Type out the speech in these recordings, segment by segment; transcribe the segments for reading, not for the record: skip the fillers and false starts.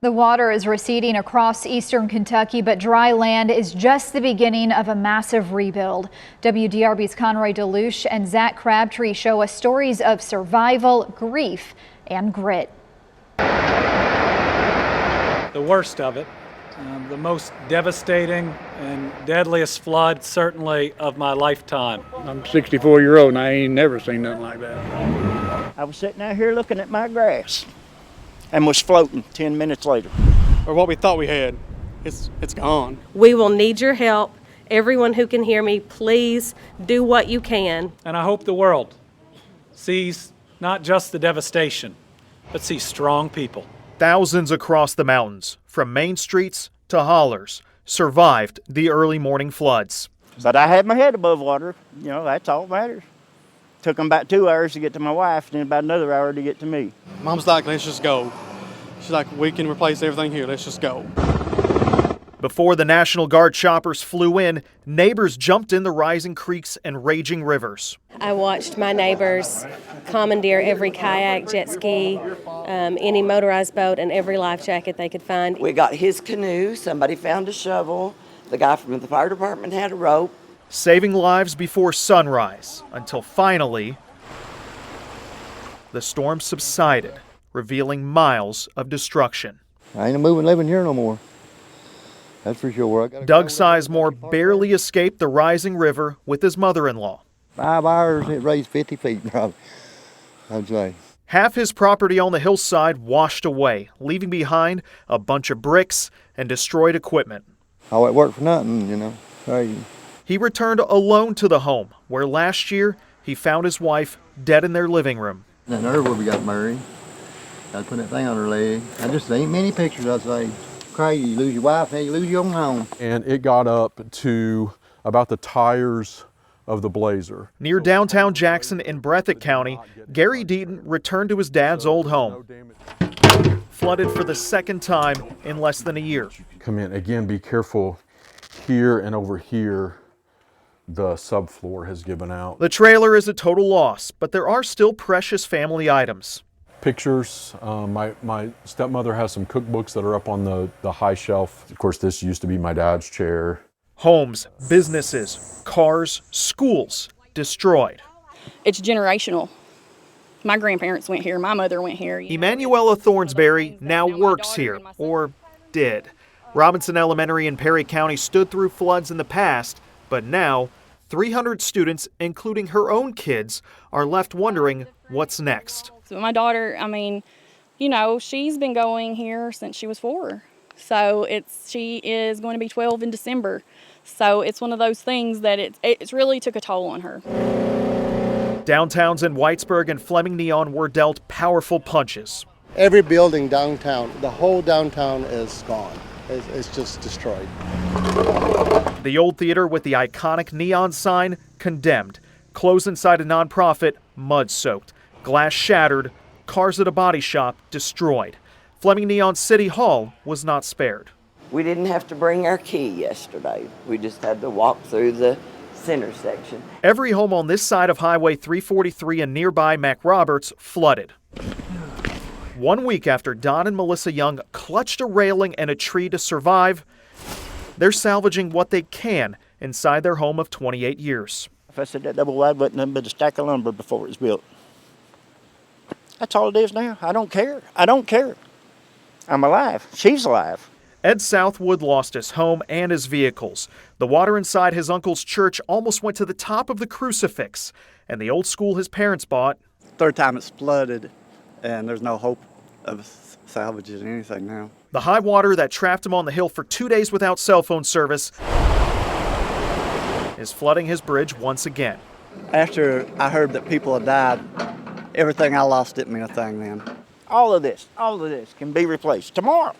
The water is receding across eastern Kentucky, but dry land is just the beginning of a massive rebuild. WDRB's Conroy DeLuche and Zach Crabtree show us stories of survival, grief, and grit. The worst of it, the most devastating and deadliest flood certainly of my lifetime. I'm 64-year-old and I ain't never seen nothing like that. I was sitting out here looking at my grass and was floating 10 minutes later. Or what we thought we had, it's gone. We will need your help. Everyone who can hear me, please do what you can. And I hope the world sees not just the devastation, but sees strong people. Thousands across the mountains, from main streets to hollers, survived the early morning floods. But I had my head above water. You know, that's all that matters. Took them about 2 hours to get to my wife, and then about another hour to get to me. Mom's like, let's just go. She's like, we can replace everything here, let's just go. Before the National Guard choppers flew in, neighbors jumped in the rising creeks and raging rivers. I watched my neighbors commandeer every kayak, jet ski, any motorized boat, and every life jacket they could find. We got his canoe, somebody found a shovel, the guy from the fire department had a rope. Saving lives before sunrise, until finally the storm subsided, revealing miles of destruction. I ain't a moving living here no more. That's for sure. Doug Sizemore barely escaped the rising river with his mother-in-law. 5 hours, it raised 50 feet probably, I'd say. Half his property on the hillside washed away, leaving behind a bunch of bricks and destroyed equipment. Oh, it worked for nothing, you know. Crazy. He returned alone to the home, where last year he found his wife dead in their living room. That nerve where we got married. I put that thing on her leg. I just ain't many pictures, I'd say. Crazy, you lose your wife, and you lose your own home. And it got up to about the tires of the Blazer. Near downtown Jackson in Breathitt County, Gary Deaton returned to his dad's old home. Flooded for the second time in less than a year. Come in, again, be careful here and over here. The subfloor has given out. The trailer is a total loss, but there are still precious family items. Pictures. My stepmother has some cookbooks that are up on the high shelf. Of course, this used to be my dad's chair. Homes, businesses, cars, schools destroyed. It's generational. My grandparents went here, my mother went here. Emanuela Thornsberry now works here, or did. Robinson Elementary in Perry County stood through floods in the past, but now 300 students, including her own kids, are left wondering what's next. So my daughter, I mean, you know, she's been going here since she was 4. So she is going to be 12 in December. So it's one of those things that it's really took a toll on her. Downtowns in Whitesburg and Fleming Neon were dealt powerful punches. Every building downtown, the whole downtown is gone. It's just destroyed. The old theater with the iconic neon sign condemned. Clothes inside a nonprofit mud-soaked. Glass shattered. Cars at a body shop destroyed. Fleming Neon City Hall was not spared. We didn't have to bring our key yesterday. We just had to walk through the center section. Every home on this side of Highway 343 and nearby MacRoberts flooded. 1 week after Don and Melissa Young clutched a railing and a tree to survive, they're salvaging what they can inside their home of 28 years. If I said that double wide wasn't nothing but a stack of lumber before it was built. That's all it is now. I don't care. I don't care. I'm alive. She's alive. Ed Southwood lost his home and his vehicles. The water inside his uncle's church almost went to the top of the crucifix, and the old school his parents bought. Third time it's flooded, and there's no hope of salvaging anything now. The high water that trapped him on the hill for 2 days without cell phone service is flooding his bridge once again. After I heard that people had died, everything I lost didn't mean a thing then. All of this can be replaced tomorrow.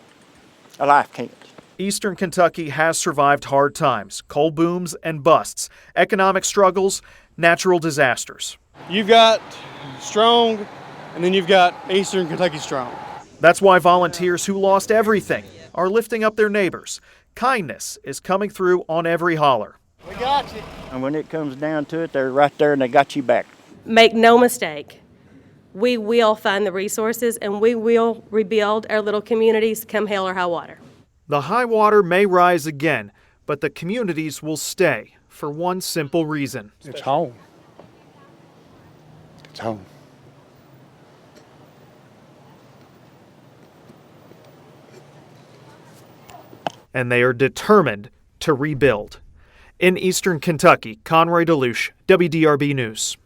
A life can't. Eastern Kentucky has survived hard times, coal booms and busts, economic struggles, natural disasters. You've got strong, and then you've got Eastern Kentucky strong. That's why volunteers who lost everything are lifting up their neighbors. Kindness is coming through on every holler. We got you. And when it comes down to it, they're right there and they got you back. Make no mistake, we will find the resources and we will rebuild our little communities come hell or high water. The high water may rise again, but the communities will stay for one simple reason. It's home. It's home. And they are determined to rebuild. In eastern Kentucky, Conroy DeLuche, WDRB News.